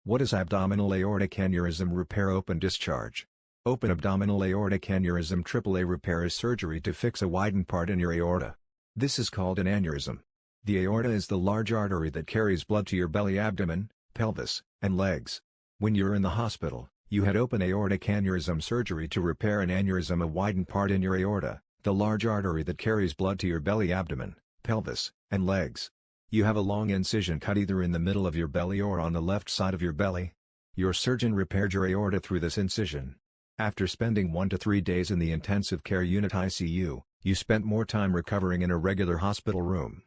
What is abdominal aortic aneurysm repair? Open discharge. Open abdominal aortic aneurysm AAA repair is surgery to fix a widened part in your aorta. This is called an aneurysm. The aorta is the large artery that carries blood to your belly, abdomen, pelvis, and legs. When you're in the hospital, you had open aortic aneurysm surgery to repair an aneurysm, a widened part in your aorta, the large artery that carries blood to your belly, abdomen, pelvis, and legs. You have a long incision cut either in the middle of your belly or on the left side of your belly. Your surgeon repaired your aorta through this incision. After spending 1 to 3 days in the intensive care unit ICU, you spent more time recovering in a regular hospital room.